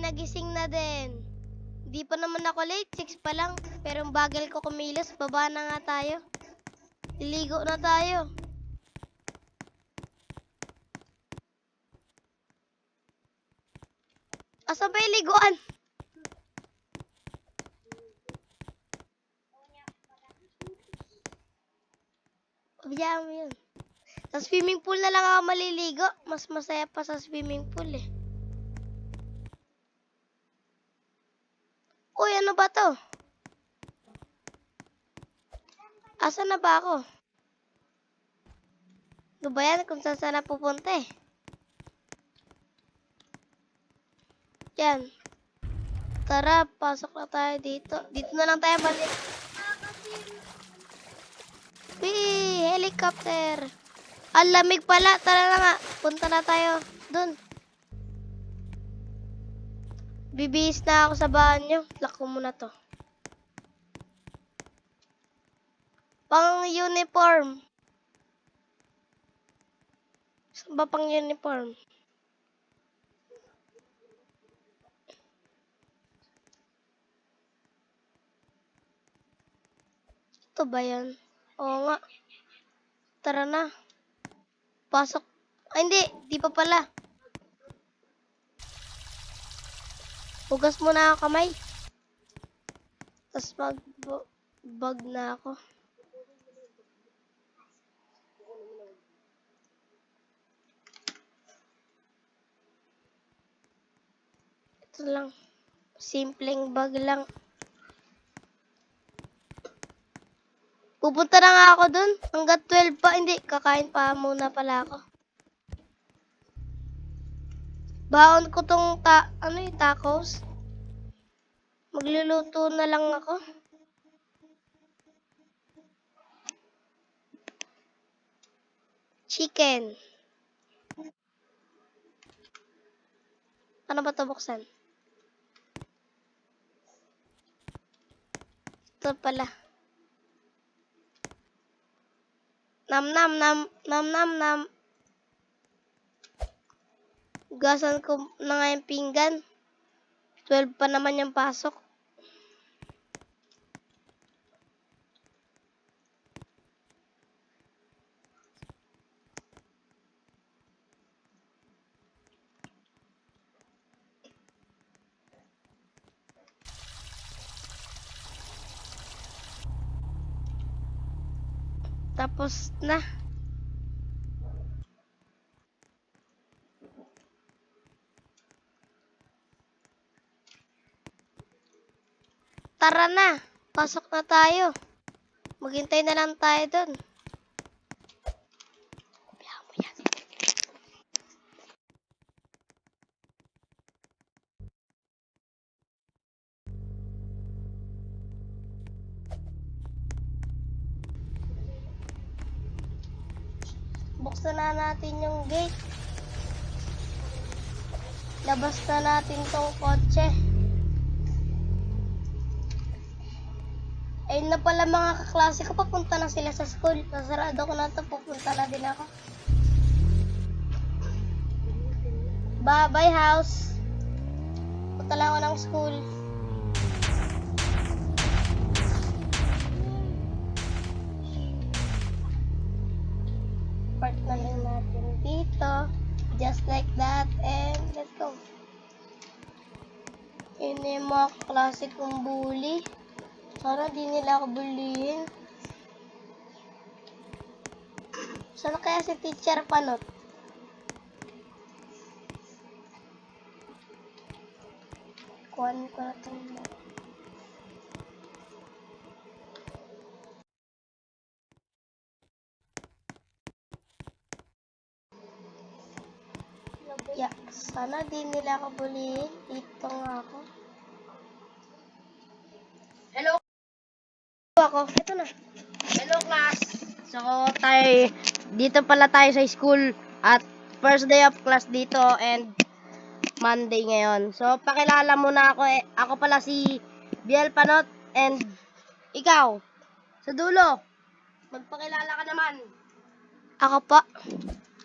nagising na din. Di pa naman ako late, 6 pa lang. Pero ang bagal ko kumilos, baba na nga tayo. Liligo na tayo. Asa ba yung liguan? Pabayaan mo yun. Sa swimming pool na lang ako maliligo. Mas masaya pa sa swimming pool eh. Uy, ano ba to? Asa na ba ako? Ano ba yan kung saan sana pupunta eh? Yan. Tara, pasok na tayo dito. Dito na lang tayo balik. Wee, helicopter. Ang lamig pala. Tara na nga. Punta na tayo dun. Bibihis na ako sa banyo. Lock ko muna to. Pang uniform. Saan ba pang uniform? Ito ba yan? Oo nga. Tara na. Pasok. Ay, hindi. Di pa pala. Hugas muna ako kamay. Tapos mag-bag na ako. Ito lang. Simpleng bag lang. Pupunta na nga ako dun. Hanggat 12 pa. Hindi, kakain pa muna pala ako. Baon ko tong tacos. Magluluto na lang ako. Chicken. Ano ba ito buksan? Ito pala. Nam nam nam nam nam nam. Hugasan ko na nga yung pinggan. 12 pa naman yung pasok. Tapos na. Tara na. Pasok na tayo. Maghintay na lang tayo dun. Biyahan mo yan. Buksan na natin yung gate. Labas na natin tong kotse. Ayun na pala mga kaklase ko, papunta na sila sa school. Nasarado ko na ito, pupunta na din ako. Bye-bye house. Punta lang ako ng school. Park na lang natin dito. Just like that. And let's go. Yun na yung mga kaklase kong bully. Sana di nila ako bulihin. Sana kaya si Teacher Panot? Kuhanin ko na itong yeah, sana di nila ako bulihin. Dito nga ako. Hello ako. Ito na. Hello class! So dito pala tayo sa school at first day of class dito and Monday ngayon. So pakilala muna ako ako pala si Biel Panot and ikaw sa dulo. Magpakilala ka naman. Ako po.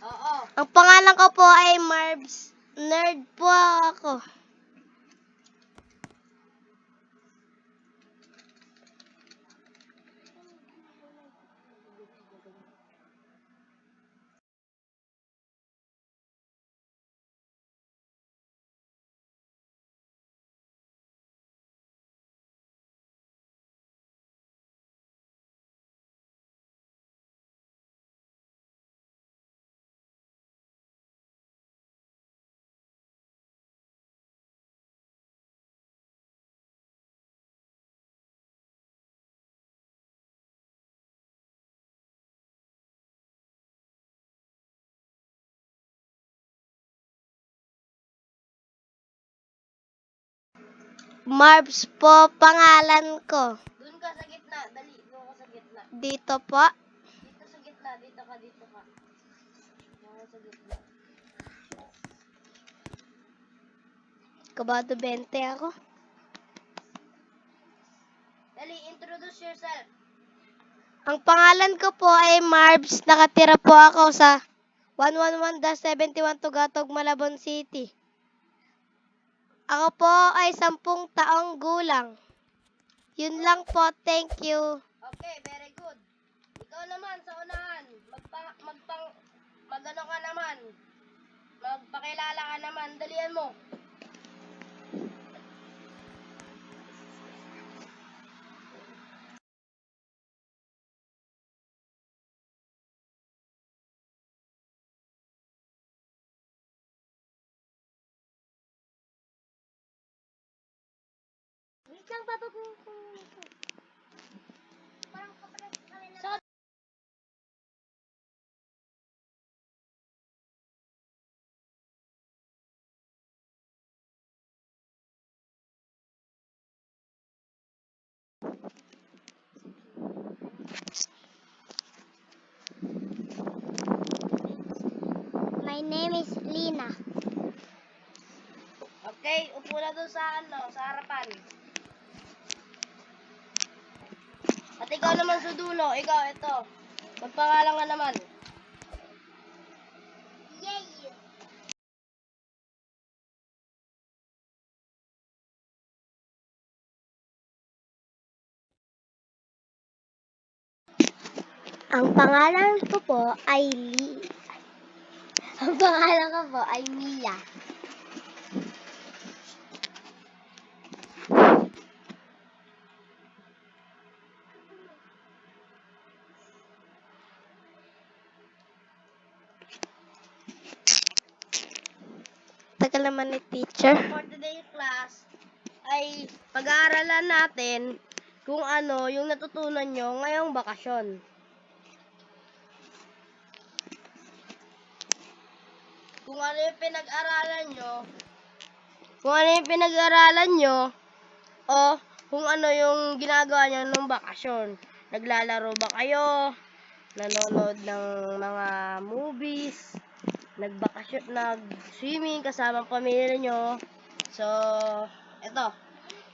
Oo. Ang pangalan ko po ay Marbs. Nerd po ako. Marbs po pangalan ko. Doon ka sa gitna. Dali, doon ka sa gitna. Dito po. Dito sa gitna. Dito ka, dito ka. Doon ka sa gitna. Kabado 20 ako. Dali, introduce yourself. Ang pangalan ko po ay Marbs. Nakatira po ako sa 111-71 Tugatog, Malabon City. Ako po ay 10 taong gulang. Yun lang po. Thank you. Okay, very good. Ikaw naman sa unahan. Magano ka naman. Magpakilala ka naman. Dalian mo. Wait lang, So, my name is Lina. Okay, upo na doon sa sa harapan. At ikaw naman sa dulo. Ikaw, ito. Magpangalan ka naman. Yay! Ang pangalan ko po ay Ang pangalan ko po ay Mia. Tagal naman ni teacher. For today's class, ay pag-aaralan natin kung ano yung natutunan nyo ngayong bakasyon. Kung ano yung pinag-aralan nyo, o kung ano yung ginagawa nyo nung bakasyon. Naglalaro ba kayo? Nanonood ng mga movies? Nagbakasyon, nag-swimming kasama ang pamilya nyo? So, eto.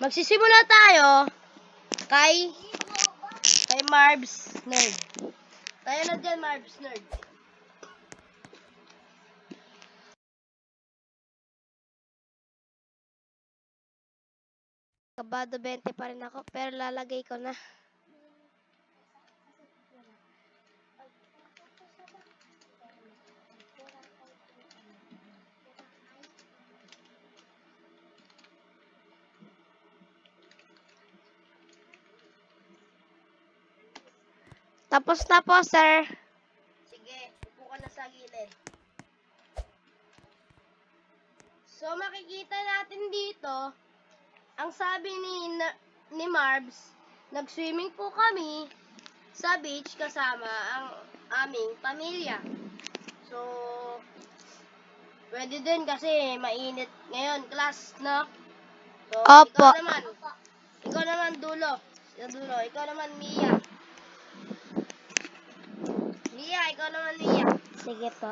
Magsisimula tayo kay Marbs Nerd. Tayo na dyan, Marbs Nerd. Kabado 20 pa rin ako, pero lalagay ko na. Tapos na po, sir. Sige, upo ka na sa gilid. So, makikita natin dito, ang sabi ni Marbs, nag-swimming po kami sa beach kasama ang aming pamilya. So, pwede din kasi mainit ngayon, class, no? So, Opo. ikaw naman dulo. Ikaw naman Mia. Ikaw naman Mia. Sige po.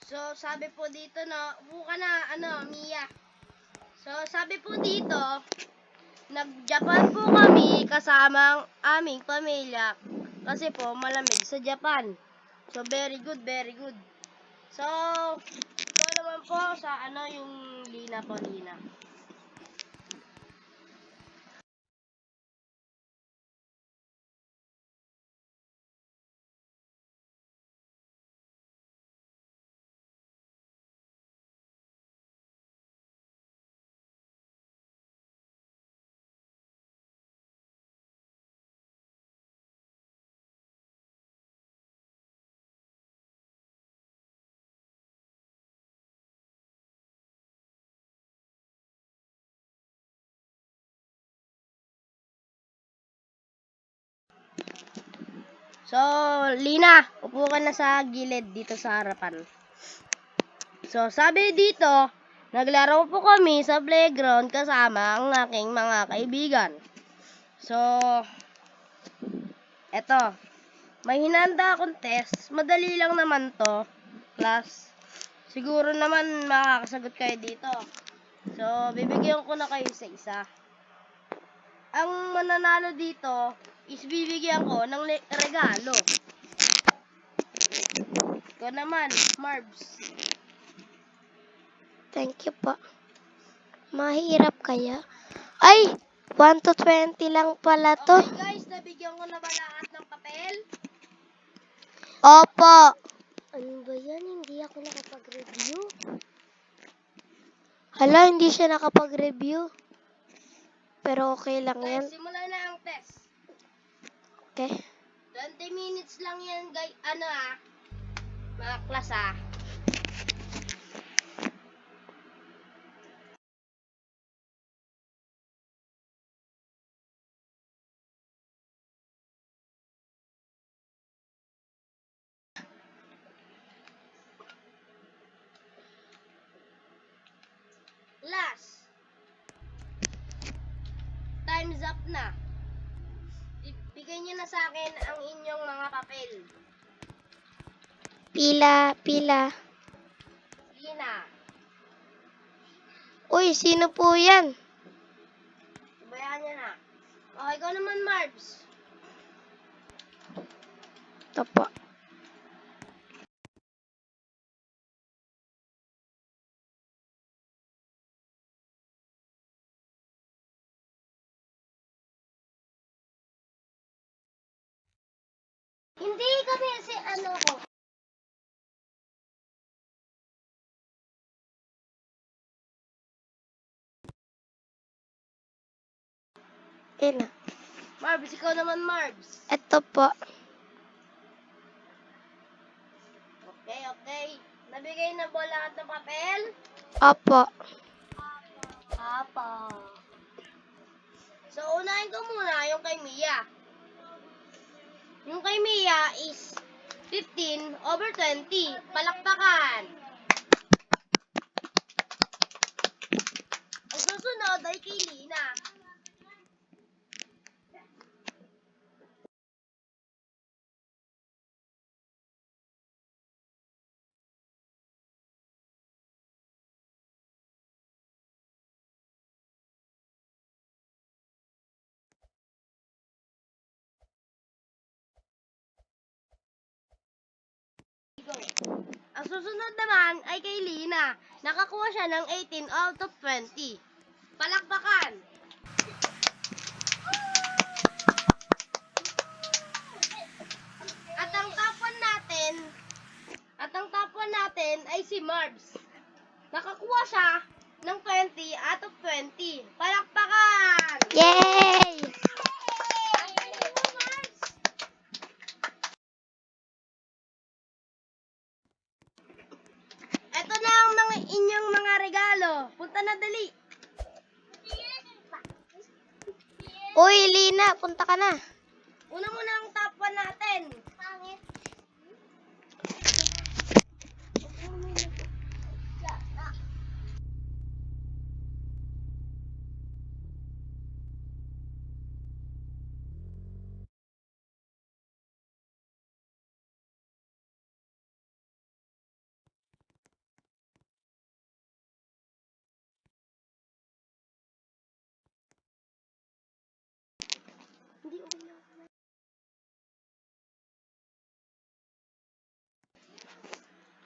So, sabi po dito na, upo ka na, Mia. So, sabi po dito, nag-Japan po kami kasama ang aming pamilya kasi po malamig sa Japan. So, very good, very good. So, ito naman po sa yung Lina po, Lina. So, Lina, upo ka na sa gilid dito sa harapan. So, sabi dito, naglaro po kami sa playground kasama ang aking mga kaibigan. So, eto, may hinanda akong test. Madali lang naman to, class. Siguro naman makakasagot kayo dito. So, bibigyan ko na kayo isa-isa. Ang mananalo dito is bibigyan ko ng regalo. Ikaw naman, Marbs. Thank you po. Mahirap kaya? Ay! 1 to 20 lang pala to. Okay guys, nabigyan ko na ba lahat ng papel? Opo. Ano ba yan? Hindi ako nakapag-review. Hala, hindi siya nakapag-review. Pero okay lang yan. Guys, simulan na ang test. Okay. 20 minutes lang yan guys. Mga class Last. Time's up na. Bigay niyo na sa akin ang inyong mga papel. Pila. Lina. Uy, sino po yan? Bayaan niya na. Okay, ikaw naman, Marbs. Ito po. Hindi kami ko. Ina. Marbs, ikaw naman, Marbs. Ito po. Okay. Nabigay na ba lahat ng papel? Opo. Apa. So, unahin ko muna yung kay Mia. Yung kay Mia is 15/20. Palakpakan. Ang susunod ay kay Lina. Ang susunod naman ay kay Lina. Nakakuha siya ng 18/20. Palakpakan. At ang top 1 natin ay si Marbs. Nakakuha siya ng 20/20. Palakpakan. Yay! Ito na ang inyong mga regalo. Punta na dali. Uy, Lina, punta ka na. Una muna ang top 1 natin.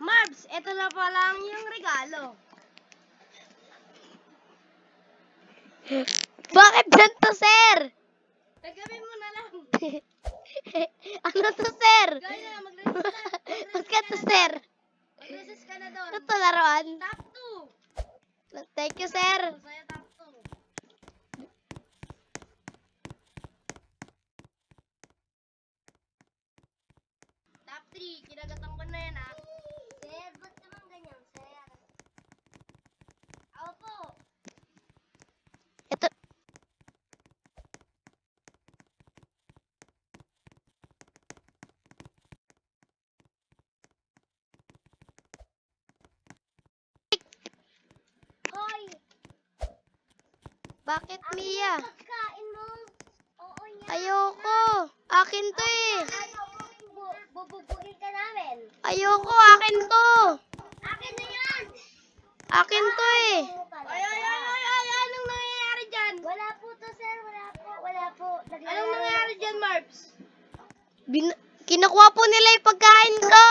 Marbs, ito na pala ang iyong regalo. Bakit ganito, sir? Tagamin mo na lang. Ano to, sir? Gaya na, mag-resist Ba't ganito, sir? Mag-resist ka na doon. Ano to, laruan? Top 2. Thank you, sir. Sa'yo top 2. Top 3. Kinagatan ko na yan Sir, ba't naman ganyan, sir? Ako po. Ito. Bakit, Mia? Pagkain mo. Oo yan. Ayoko. Akin to eh. Bububuin ka namin. Ayoko, akin to. Akin na yan. Akin to eh. Ay, anong nangyayari dyan? Wala po to, sir. Wala po. Anong nangyayari dyan, Marbs? Kinukuha po nila yung pagkain ko.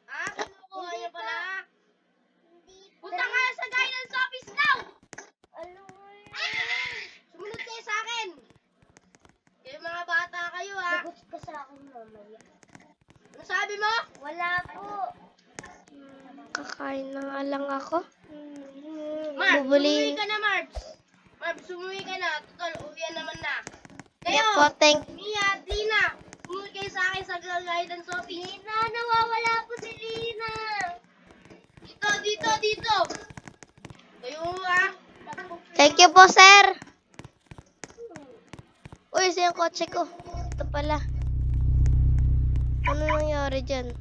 Ah, kinukuha niyo pala? Punta kayo sa guidance office now! Ano mo yan? Sumunod kayo sa akin! Kayo mga bata kayo, ha? Lagot ka sa akin, mamaya. Ano sabi mo? Wala po. Kakain na nga lang ako. Marbs, Bubuli. sumuwi ka na, Marbs. Marbs, sumuwi ka na. Total, uwian naman na. Kaya Kayo, po, thank Mia at Lina, sumuwi kayo sa akin sa guidance office. Lina, nawawala po si Lina. Dito. Kayo, ha? Thank you po, sir. Uy, isa yung kotse ko. Ito pala. Ano nangyari dyan?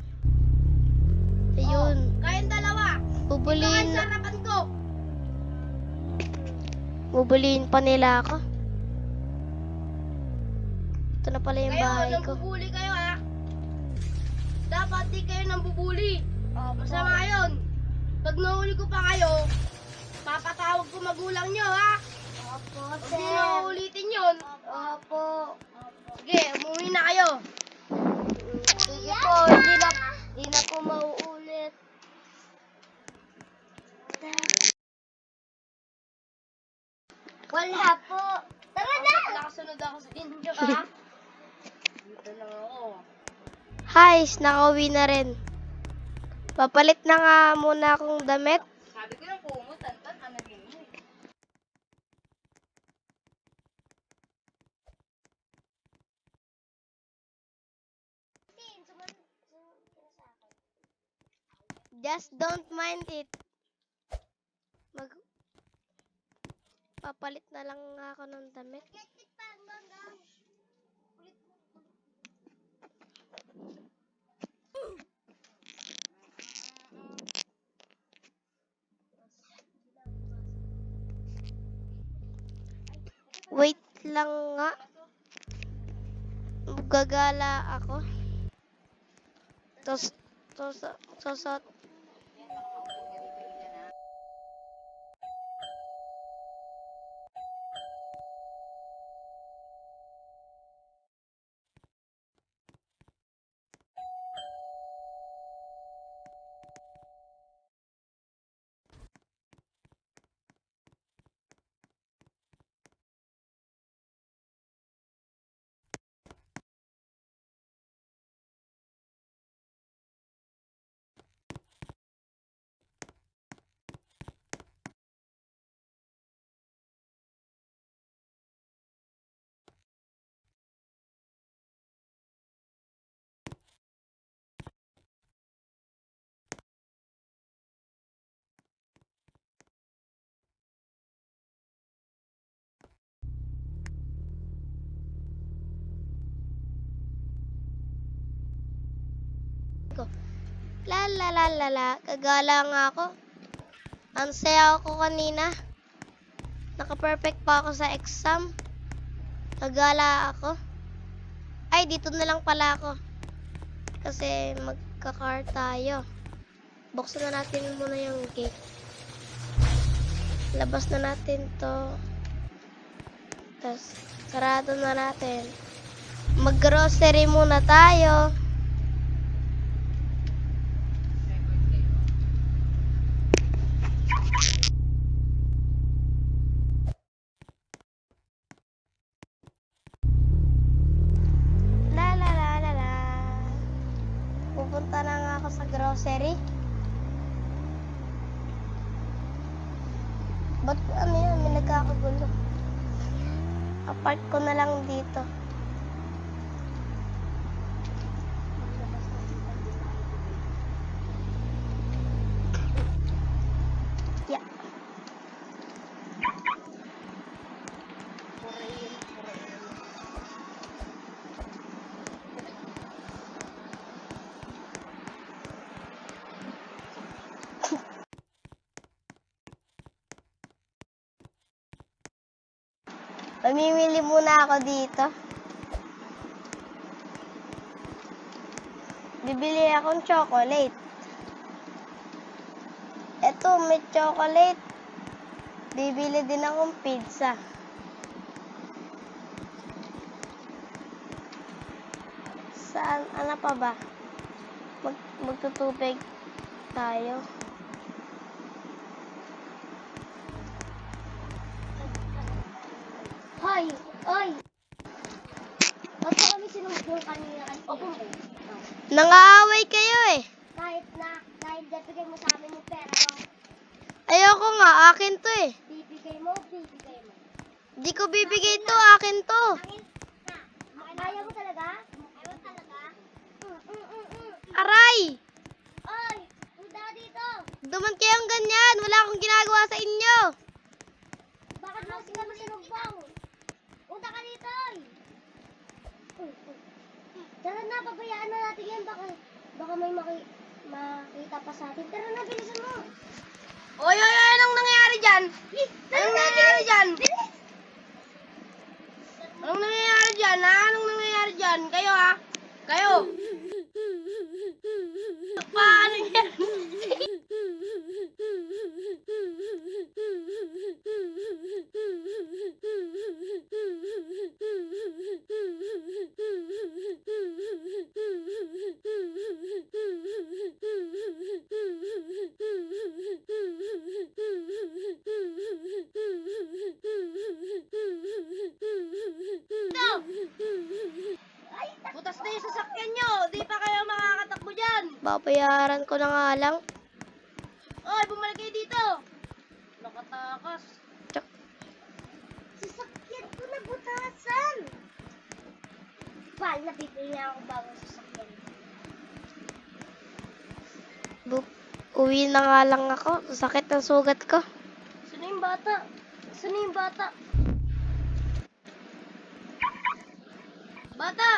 Ayun. Kayong dalawa. Bubulin. Sa harapan ko. Bubulin pa nila ako. Ito na pala yung Kayo, bahay ko. nambubuli kayo, ha? Dapat di kayo nambubuli. Masama yun. Pag nahuli ko pa kayo, papatawag ko magulang nyo, ha? Opo, Huwag sir. nyo na ulitin yun. Opo. Sige, umuwi na kayo. Sige po, hindi na po mauulit. Wala po. Tara na! Nakasunod ako sa inyo, ha? Dito lang ako. Hi, nakauwi na rin. Papalit na nga muna akong damit. Sabi ko yung pumutan, ano din mo eh. Just don't mind it. Papalit na lang nga ako ng damit. Wait lang nga. Gagala ako. Tos, la, gagala nga ako. Ang saya ako kanina. Naka-perfect pa ako sa exam. Gagala ako. Ay, dito na lang pala ako. Kasi magka-car tayo. Buksan na natin muna yung gate. Labas na natin to. Tapos, sarado na natin. Mag-grocery muna tayo. Pupunta na nga ako sa grocery. Ba't ano yan? May nagkakagulo. Apart ko na lang dito. Yeah. Mamimili muna ako dito. Bibili akong chocolate. Eto, may chocolate. Bibili din akong pizza. Saan? Ano pa ba? Magtutubig tayo. Hoy! Oy! Ba't pa kami sinumbong kanina? Opo mo. Nangaaway kayo eh. Dahil bibigay mo sa amin yung pera mo. Ayoko nga, akin to eh. Bibigay mo. Di ko bibigay to, akin to. Ayaw mo talaga? Aray! Oy! Punta ka dito! Duman kayong ganyan. Wala akong ginagawa sa inyo. Bakit mo sila sinumbong? Punta ka dito! Tara na, pabayaan na natin yan. Baka may makita pa sa atin. Tara na, bilisan mo! Oy, anong nangyayari dyan? Anong nangyayari dyan? Anong nangyayari dyan, ha? Anong nangyayari dyan? Kayo, ha? Kayo! Paano yan? Butas na yung sasakyan nyo. Di pa kayo makakatakbo dyan. Babayaran ko na nga lang. Oy, bumalik kayo dito. Nakatakas. Sasakyan ko na butasan! Pal, nabibili na ako bagong sasakyan. Uwi na nga lang ako. Sakit ng sugat ko. Sino yung bata? Sino yung bata? Bata!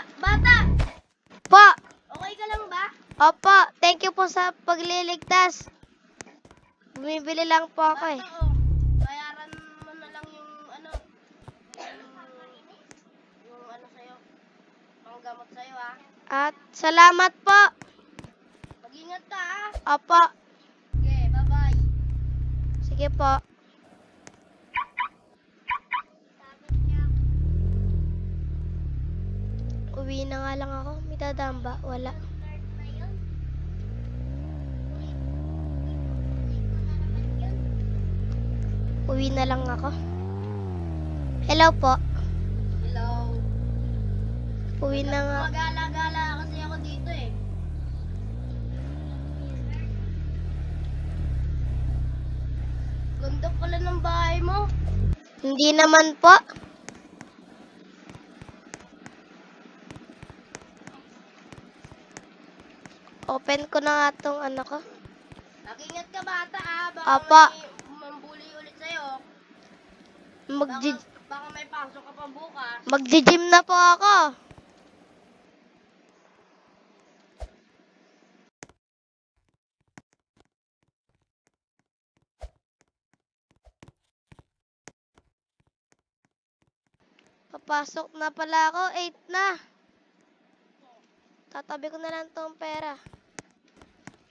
Po! Okay ka lang ba? Opo, thank you po sa pagliligtas. Bumibili lang po ako eh. Bata, oh. Bayaran mo na lang yung sa'yo. Panggamot sa'yo, ha? At salamat po. Mag-ingat ka, ha? Opo, Okay, bye-bye. sige po. Uwi na nga lang ako. May dadaan ba? Wala. Uwi na lang ako. Hello po. Hello. Uwi na nga. Magala-gala kasi ako dito, eh. Ganda pala ng bahay mo. Hindi naman po. Open ko na nga tong ano ko. Mag-ingat ka, bata, ha? Apa. May mambuli ulit sa'yo. Magji- Baka may pasok ka pa bukas. Magji-gym na po ako. Papasok na pala ako. 8 na. Tatabi ko na lang tong pera.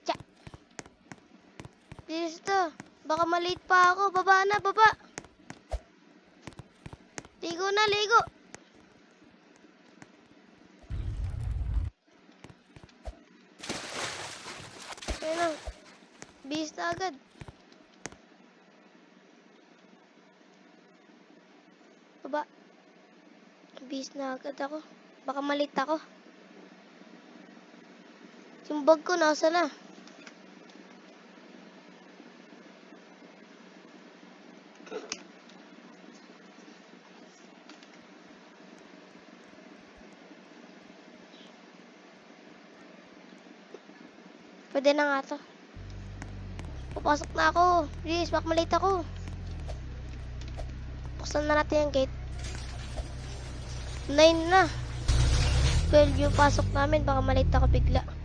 Tsa. Bilis to. Baka malate pa ako. Baba na, baba. Ligo na, ligo. Ayun na. Bis na agad. Baba. Bis na agad ako. Baka malit ako. Yung bag ko nasa na. Pwede na nga to. Papasok na ako. Please, baka malate ako. Buksan na natin yung gate. 9 na. 12 yung pasok namin. Baka malate ako bigla.